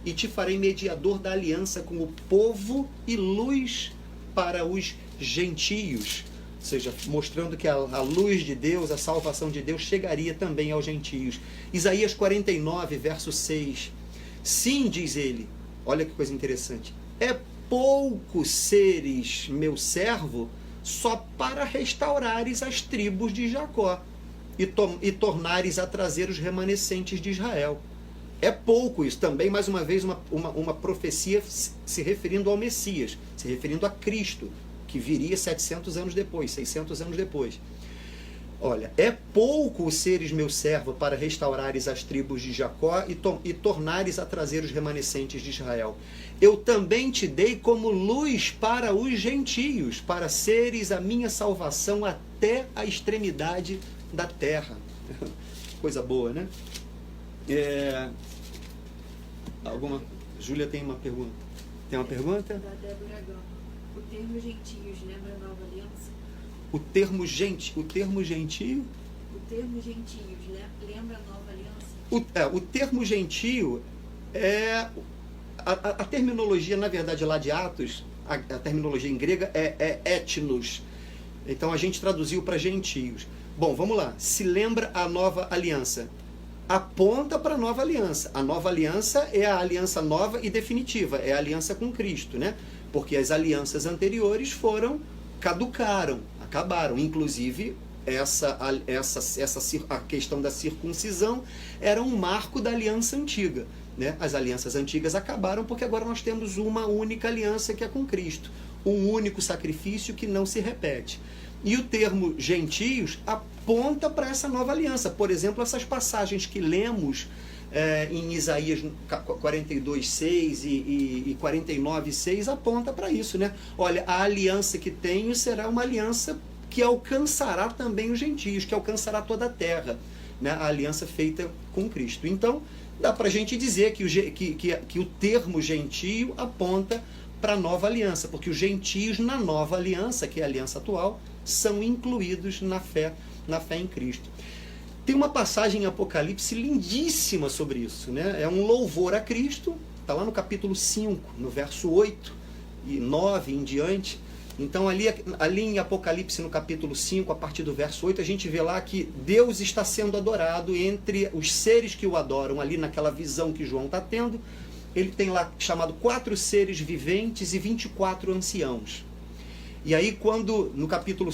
e te farei mediador da aliança com o povo e luz para os gentios. Ou seja, mostrando que a luz de Deus, a salvação de Deus, chegaria também aos gentios. Isaías 49, verso 6. Sim, diz ele, olha que coisa interessante, é pouco seres meu servo só para restaurares as tribos de Jacó e tornares a trazer os remanescentes de Israel. É pouco isso. Também, mais uma vez, uma profecia se referindo ao Messias, se referindo a Cristo, que viria 700 anos depois, 600 anos depois. Olha, é pouco seres meu servo para restaurares as tribos de Jacó e tornares a trazer os remanescentes de Israel. Eu também te dei como luz para os gentios, para seres a minha salvação até a extremidade da terra. Coisa boa, né? Júlia tem uma pergunta. Tem uma pergunta? Da Débora Gama. O termo gentios lembra a nova aliança? O termo gentio? O termo gentios lembra a nova aliança? O termo gentio é... A terminologia, na verdade, lá de Atos, a terminologia em grega é etnos. Então a gente traduziu para gentios. Bom, vamos lá. Se lembra a nova aliança? Aponta para a nova aliança. A nova aliança é a aliança nova e definitiva. É a aliança com Cristo, né? Porque as alianças anteriores caducaram, acabaram. Inclusive, a questão da circuncisão era um marco da aliança antiga. Né? As alianças antigas acabaram porque agora nós temos uma única aliança que é com Cristo. Um único sacrifício que não se repete. E o termo gentios aponta para essa nova aliança. Por exemplo, essas passagens que lemos em Isaías 42:6 e 49:6 aponta para isso, né? Olha, a aliança que tenho será uma aliança que alcançará também os gentios, que alcançará toda a terra, né? A aliança feita com Cristo. Então, dá para a gente dizer que o termo gentio aponta para a nova aliança, porque os gentios na nova aliança, que é a aliança atual, são incluídos na fé em Cristo. Tem uma passagem em Apocalipse lindíssima sobre isso, né? É um louvor a Cristo, está lá no capítulo 5, no verso 8 e 9 em diante. Então ali em Apocalipse, no capítulo 5, a partir do verso 8, a gente vê lá que Deus está sendo adorado entre os seres que o adoram, ali naquela visão que João está tendo. Ele tem lá chamado 4 seres viventes e 24 anciãos. E aí, quando no capítulo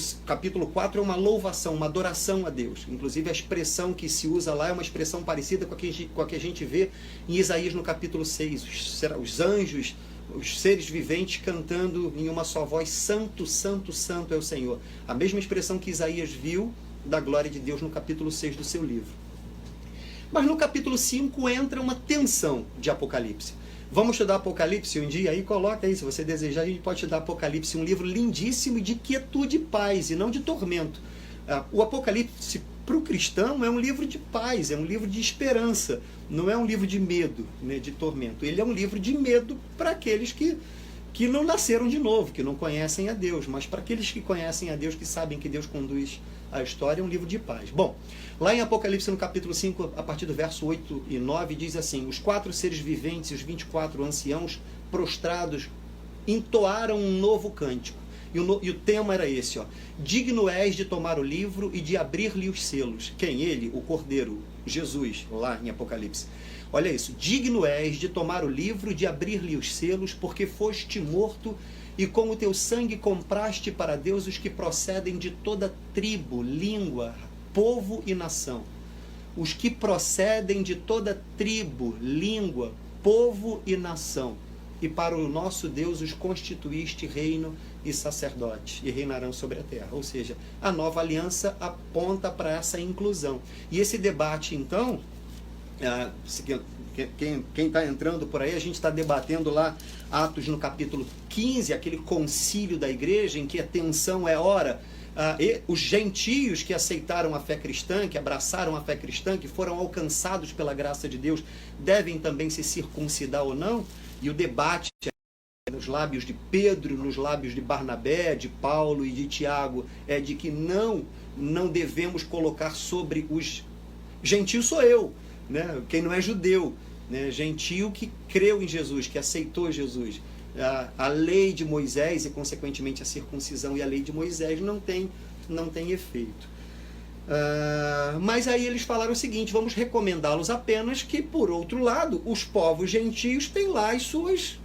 4 é uma louvação, uma adoração a Deus. Inclusive a expressão que se usa lá é uma expressão parecida com a que a gente vê em Isaías no capítulo 6. Os anjos, os seres viventes cantando em uma só voz: Santo, Santo, Santo é o Senhor. A mesma expressão que Isaías viu da glória de Deus no capítulo 6 do seu livro. Mas no capítulo 5 entra uma tensão de Apocalipse. Vamos estudar Apocalipse um dia? Aí coloca aí, se você desejar, a gente pode estudar Apocalipse, um livro lindíssimo de quietude e paz, e não de tormento. O Apocalipse, para o cristão, é um livro de paz, é um livro de esperança, não é um livro de medo, né, de tormento. Ele é um livro de medo para aqueles que que não nasceram de novo, que não conhecem a Deus, mas para aqueles que conhecem a Deus, que sabem que Deus conduz a história, é um livro de paz. Bom, lá em Apocalipse, no capítulo 5, a partir do verso 8 e 9, diz assim: os 4 seres viventes e os 24 anciãos prostrados entoaram um novo cântico. E o tema era esse, ó: digno és de tomar o livro e de abrir-lhe os selos. Quem? Ele? O Cordeiro, Jesus, lá em Apocalipse. Olha isso: digno és de tomar o livro e de abrir-lhe os selos, porque foste morto e com o teu sangue compraste para Deus os que procedem de toda tribo, língua, povo e nação. Os que procedem de toda tribo, língua, povo e nação. E para o nosso Deus os constituíste reino e sacerdote, e reinarão sobre a terra. Ou seja, a nova aliança aponta para essa inclusão. E esse debate, então, quem está entrando por aí, a gente está debatendo lá Atos no capítulo 15, aquele concílio da igreja, em que a tensão é ora, e os gentios que aceitaram a fé cristã, que abraçaram a fé cristã, que foram alcançados pela graça de Deus, devem também se circuncidar ou não? E o debate nos lábios de Pedro, nos lábios de Barnabé, de Paulo e de Tiago, é de que não devemos colocar sobre os gentios, sou eu, né? Quem não é judeu, né? Gentio que creu em Jesus, que aceitou Jesus. A lei de Moisés e, consequentemente, a circuncisão e a lei de Moisés não tem efeito. Mas aí eles falaram o seguinte: vamos recomendá-los apenas que, por outro lado, os povos gentios têm lá as suas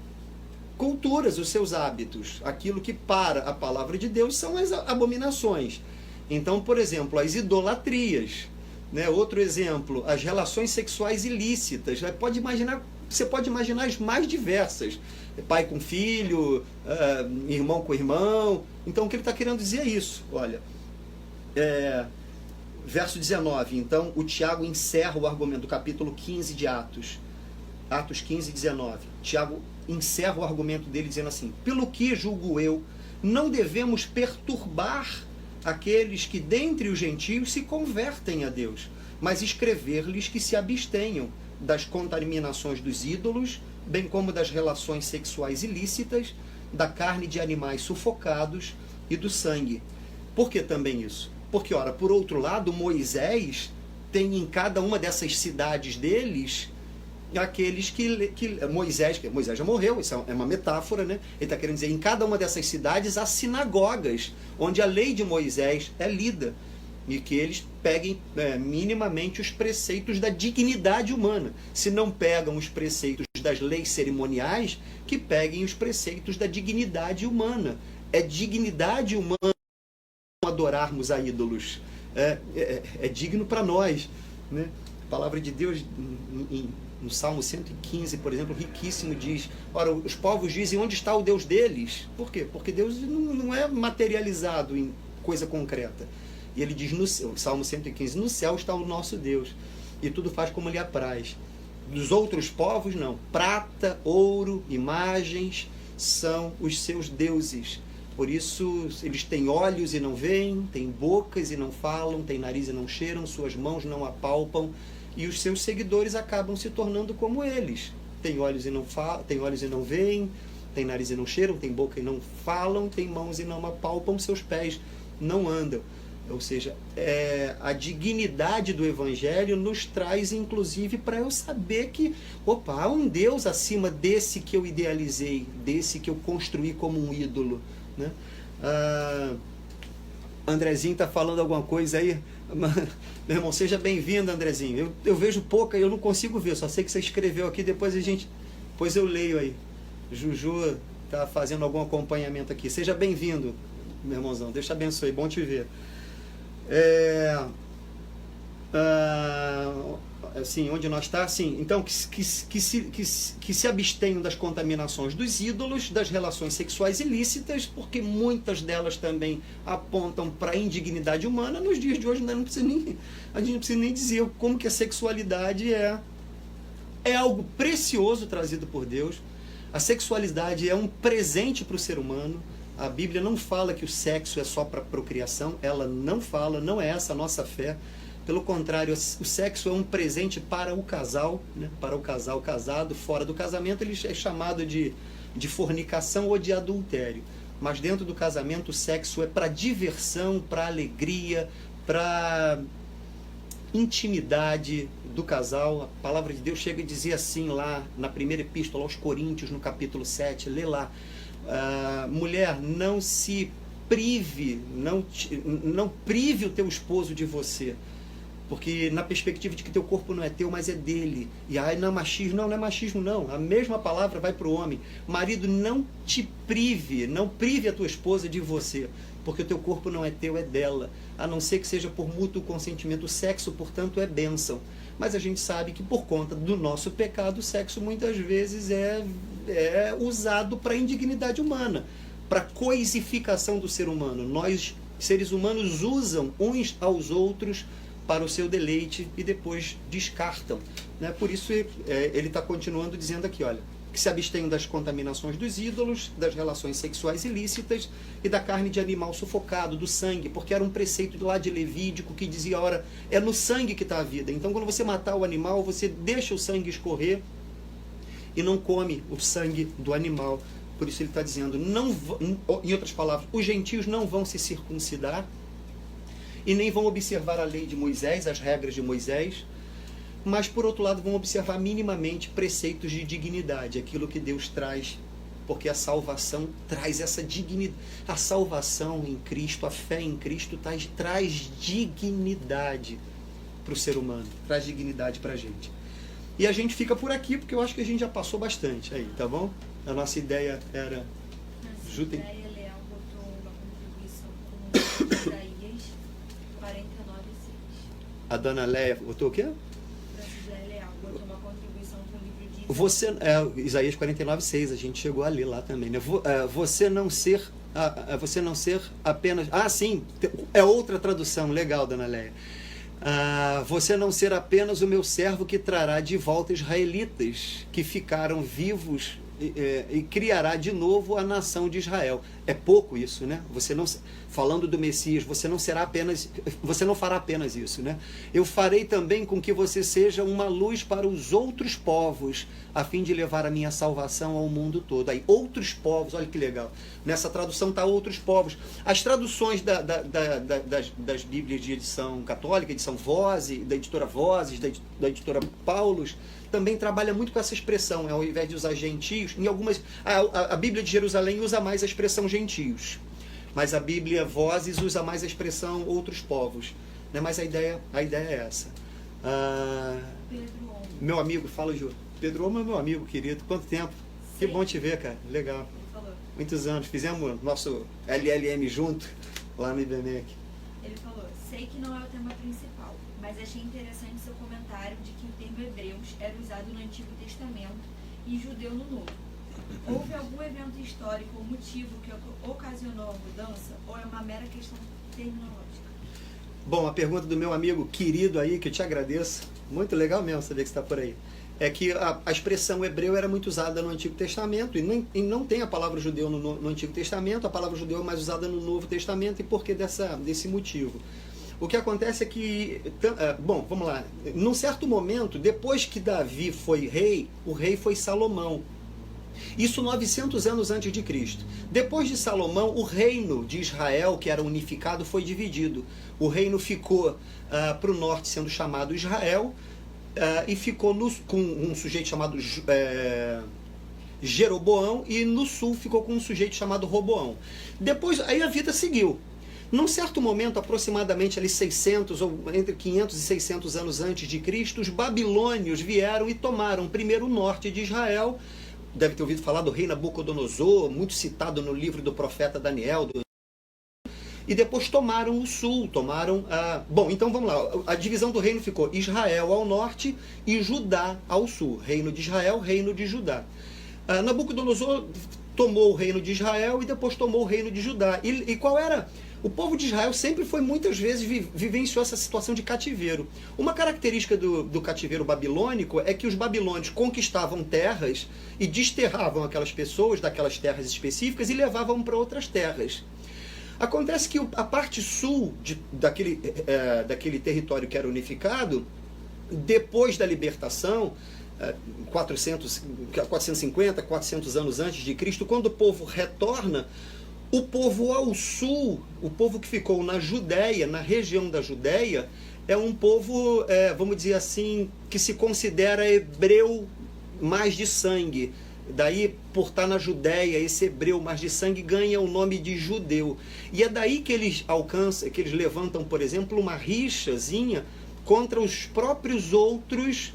culturas, os seus hábitos, aquilo que para a palavra de Deus são as abominações. Então, por exemplo, as idolatrias, né? Outro exemplo, as relações sexuais ilícitas. Você pode imaginar as mais diversas: pai com filho, irmão com irmão. Então, o que ele está querendo dizer é isso. Olha, verso 19, então, o Tiago encerra o argumento do capítulo 15 de Atos. Atos 15, 19. Tiago encerra o argumento dele dizendo assim: pelo que, julgo eu, não devemos perturbar aqueles que dentre os gentios se convertem a Deus, mas escrever-lhes que se abstenham das contaminações dos ídolos, bem como das relações sexuais ilícitas, da carne de animais sufocados e do sangue. Por que também isso? Porque, ora, por outro lado, Moisés tem em cada uma dessas cidades deles aqueles que Moisés já morreu, isso é uma metáfora, né? Ele está querendo dizer, em cada uma dessas cidades há sinagogas onde a lei de Moisés é lida, e que eles peguem minimamente os preceitos da dignidade humana. Se não pegam os preceitos das leis cerimoniais, que peguem os preceitos da dignidade humana. É dignidade humana adorarmos a ídolos. É digno para nós, né? A palavra de Deus no Salmo 115, por exemplo, riquíssimo, diz: ora, os povos dizem, onde está o Deus deles? Por quê? Porque Deus não é materializado em coisa concreta. E ele diz no Salmo 115, no céu está o nosso Deus, e tudo faz como lhe apraz. Dos outros povos, não. Prata, ouro, imagens são os seus deuses. Por isso, eles têm olhos e não veem, têm bocas e não falam, têm nariz e não cheiram, suas mãos não apalpam, e os seus seguidores acabam se tornando como eles. Têm olhos e não veem, têm nariz e não cheiram, têm boca e não falam, têm mãos e não apalpam, seus pés não andam. Ou seja, a dignidade do Evangelho nos traz, inclusive, para eu saber que, há um Deus acima desse que eu idealizei, desse que eu construí como um ídolo, né? Andrezinho está falando alguma coisa aí? Meu irmão, seja bem-vindo, Andrezinho. Eu vejo pouca, eu não consigo ver, só sei que você escreveu aqui, depois eu leio aí. Juju está fazendo algum acompanhamento aqui. Seja bem-vindo, meu irmãozão. Deus te abençoe, bom te ver. Assim, onde nós está, assim, então que se abstenham das contaminações dos ídolos, das relações sexuais ilícitas, porque muitas delas também apontam para a indignidade humana. Nos dias de hoje a gente não precisa nem dizer como que a sexualidade é algo precioso trazido por Deus. A sexualidade é um presente para o ser humano. A Bíblia não fala que o sexo é só para procriação, ela não fala, não é essa a nossa fé. Pelo contrário, o sexo é um presente para o casal, né? Para o casal casado. Fora do casamento, ele é chamado de de fornicação ou de adultério. Mas dentro do casamento o sexo é para diversão, para alegria, para intimidade do casal. A palavra de Deus chega a dizer assim lá na primeira epístola aos Coríntios, no capítulo 7, lê lá. Mulher, não se prive, não prive o teu esposo de você, porque na perspectiva de que teu corpo não é teu, mas é dele. E aí não é machismo, não é machismo não, a mesma palavra vai para o homem. Marido, não te prive, não prive a tua esposa de você, porque o teu corpo não é teu, é dela, a não ser que seja por mútuo consentimento. O sexo, portanto, é bênção, mas a gente sabe que por conta do nosso pecado, o sexo muitas vezes é usado para indignidade humana, para coisificação do ser humano. Nós, seres humanos, usam uns aos outros para o seu deleite e depois descartam, né? Por isso ele está continuando dizendo aqui, olha, que se abstenham das contaminações dos ídolos, das relações sexuais ilícitas e da carne de animal sufocado, do sangue, porque era um preceito lá de Levítico que dizia, ora, é no sangue que está a vida. Então quando você matar o animal, você deixa o sangue escorrer e não come o sangue do animal. Por isso ele está dizendo, em outras palavras, os gentios não vão se circuncidar e nem vão observar a lei de Moisés, as regras de Moisés, mas por outro lado vão observar minimamente preceitos de dignidade, aquilo que Deus traz, porque a salvação traz essa dignidade. A salvação em Cristo, a fé em Cristo traz dignidade para o ser humano, traz dignidade para a gente. E a gente fica por aqui, porque eu acho que a gente já passou bastante aí, tá bom? A nossa ideia era... Ideia, Leal botou uma contribuição com Isaías 49:6. A dona Leia botou o quê? Leal botou uma contribuição com o livro de Isaías 49:6, a gente chegou a ler lá também, né? Você não ser apenas... Ah, sim, é outra tradução, legal, dona Leia. Você não ser apenas o meu servo que trará de volta israelitas que ficaram vivos e criará de novo a nação de Israel. É pouco isso, né? Você não, falando do Messias, você não fará apenas isso, né? Eu farei também com que você seja uma luz para os outros povos, a fim de levar a minha salvação ao mundo todo. Aí, outros povos, olha que legal. Nessa tradução está outros povos. As traduções das Bíblias de edição católica, edição Vozes, da editora Vozes, da editora Paulus, também trabalha muito com essa expressão, ao invés de usar gentios. Em algumas, a Bíblia de Jerusalém usa mais a expressão gentios, mas a Bíblia Vozes usa mais a expressão outros povos, né? Mas a ideia é essa. Meu amigo, fala, Ju. Pedro Oma é meu amigo querido, quanto tempo? Sim. Que bom te ver, cara, legal. Ele falou. Muitos anos, fizemos nosso LLM junto lá no IBMEC. Ele falou, sei que não é o tema principal, mas achei interessante seu comentário de que o termo hebreus era usado no Antigo Testamento e judeu no Novo. Houve algum evento histórico ou motivo que ocasionou a mudança, ou é uma mera questão terminológica? Bom, a pergunta do meu amigo querido aí, que eu te agradeço, muito legal mesmo saber que você está por aí, é que a expressão hebreu era muito usada no Antigo Testamento, e não tem a palavra judeu no Antigo Testamento, a palavra judeu é mais usada no Novo Testamento, e por que desse motivo? O que acontece é que, bom, vamos lá, num certo momento, depois que Davi foi rei, o rei foi Salomão. Isso 900 anos antes de Cristo. Depois de Salomão, o reino de Israel, que era unificado, foi dividido. O reino ficou para o norte, sendo chamado Israel, e ficou com um sujeito chamado Jeroboão, e no sul ficou com um sujeito chamado Roboão. Depois, aí a vida seguiu. Num certo momento, aproximadamente ali 600 ou entre 500 e 600 anos antes de Cristo, os babilônios vieram e tomaram primeiro o norte de Israel. Deve ter ouvido falar do rei Nabucodonosor, muito citado no livro do profeta Daniel. E depois tomaram o sul, Bom, então vamos lá. A divisão do reino ficou Israel ao norte e Judá ao sul. Reino de Israel, reino de Judá. Nabucodonosor tomou o reino de Israel e depois tomou o reino de Judá. E qual era? O povo de Israel sempre foi, muitas vezes, vivenciou essa situação de cativeiro. Uma característica do cativeiro babilônico é que os babilônios conquistavam terras e desterravam aquelas pessoas daquelas terras específicas e levavam para outras terras. Acontece que a parte sul daquele território que era unificado, depois da libertação, 450, 400 anos antes de Cristo, quando o povo retorna, o povo ao sul, o povo que ficou na Judéia, na região da Judéia, é um povo, vamos dizer assim, que se considera hebreu mais de sangue. Daí, por estar na Judéia, esse hebreu mais de sangue ganha o nome de judeu. E é daí que eles alcançam, que eles levantam, por exemplo, uma rixazinha contra os próprios outros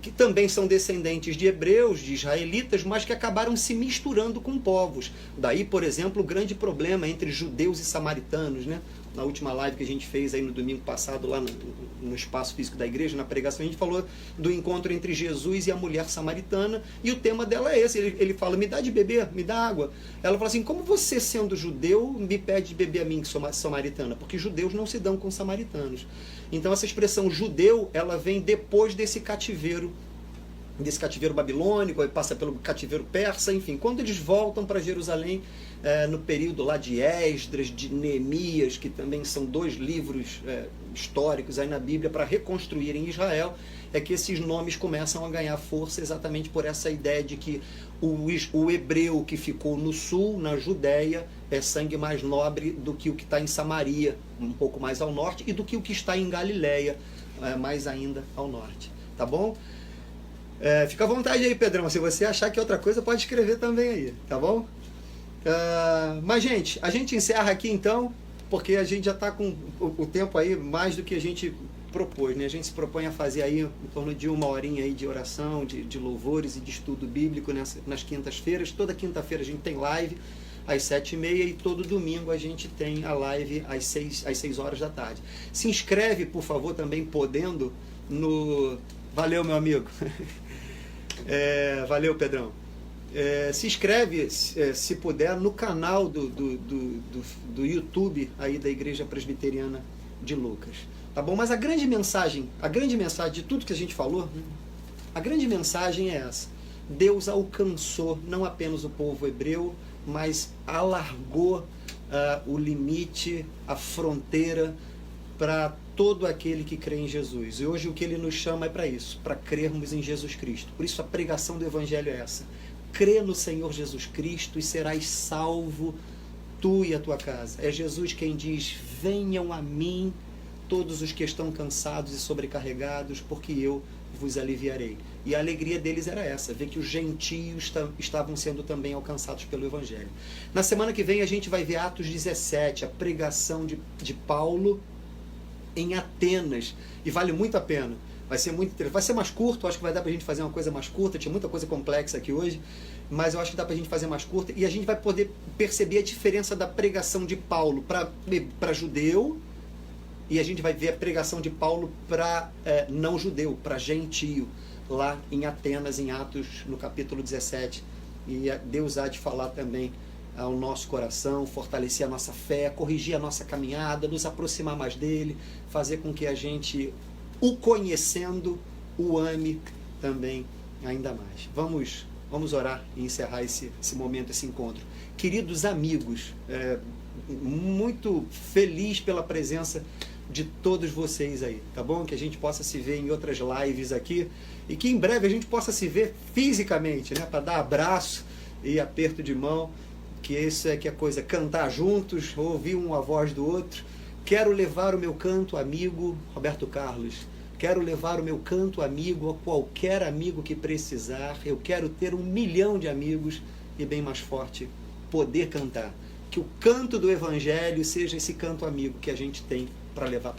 que também são descendentes de hebreus, de israelitas, mas que acabaram se misturando com povos. Daí, por exemplo, o grande problema entre judeus e samaritanos, né? Na última live que a gente fez aí no domingo passado, lá no espaço físico da igreja, na pregação, a gente falou do encontro entre Jesus e a mulher samaritana, e o tema dela é esse. Ele fala, me dá de beber, me dá água. Ela fala assim, como você, sendo judeu, me pede de beber a mim, que sou samaritana? Porque judeus não se dão com samaritanos. Então essa expressão judeu, ela vem depois desse cativeiro babilônico, aí passa pelo cativeiro persa, enfim. Quando eles voltam para Jerusalém, no período lá de Esdras, de Neemias, que também são dois livros históricos aí na Bíblia para reconstruírem Israel, é que esses nomes começam a ganhar força exatamente por essa ideia de que o hebreu que ficou no sul, na Judéia, é sangue mais nobre do que o que está em Samaria, um pouco mais ao norte, e do que o que está em Galiléia, mais ainda ao norte. Tá bom? Fica à vontade aí, Pedrão. Se você achar que é outra coisa, pode escrever também aí, tá bom? Mas, gente, a gente encerra aqui então, porque a gente já está com o tempo aí mais do que a gente propôs, né? A gente se propõe a fazer aí em torno de 1 horinha aí de oração, de louvores e de estudo bíblico nas quintas-feiras. Toda quinta-feira a gente tem live às 7h30 e todo domingo a gente tem a live às 6 horas da tarde. Se inscreve, por favor, também podendo no... Valeu, meu amigo. Valeu, Pedrão. Se inscreve, se puder, no canal do YouTube aí da Igreja Presbiteriana de Lucas. Tá bom? Mas a grande mensagem de tudo que a gente falou, a grande mensagem é essa. Deus alcançou não apenas o povo hebreu, mas alargou o limite, a fronteira para todo aquele que crê em Jesus. E hoje o que ele nos chama é para isso, para crermos em Jesus Cristo. Por isso a pregação do Evangelho é essa. Crê no Senhor Jesus Cristo e serás salvo, tu e a tua casa. É Jesus quem diz, venham a mim todos os que estão cansados e sobrecarregados, porque eu vos aliviarei. E a alegria deles era essa, ver que os gentios estavam sendo também alcançados pelo Evangelho. Na semana que vem a gente vai ver Atos 17, a pregação de Paulo em Atenas, e vale muito a pena. Vai ser muito interessante. Vai ser mais curto, acho que vai dar pra gente fazer uma coisa mais curta, tinha muita coisa complexa aqui hoje, mas eu acho que dá pra gente fazer mais curta, e a gente vai poder perceber a diferença da pregação de Paulo para judeu, e a gente vai ver a pregação de Paulo para não judeu, para gentio, lá em Atenas, em Atos, no capítulo 17. E Deus há de falar também ao nosso coração, fortalecer a nossa fé, corrigir a nossa caminhada, nos aproximar mais dele, fazer com que a gente, o conhecendo, o ame também ainda mais. Vamos orar e encerrar esse momento, esse encontro. Queridos amigos, muito feliz pela presença de todos vocês aí, tá bom? Que a gente possa se ver em outras lives aqui e que em breve a gente possa se ver fisicamente, né? Para dar abraço e aperto de mão, que isso é que é coisa, cantar juntos, ouvir a voz do outro. Quero levar o meu canto amigo, Roberto Carlos, quero levar o meu canto amigo a qualquer amigo que precisar. Eu quero ter 1 milhão de amigos e, bem mais forte, poder cantar. Que o canto do Evangelho seja esse canto amigo que a gente tem para levar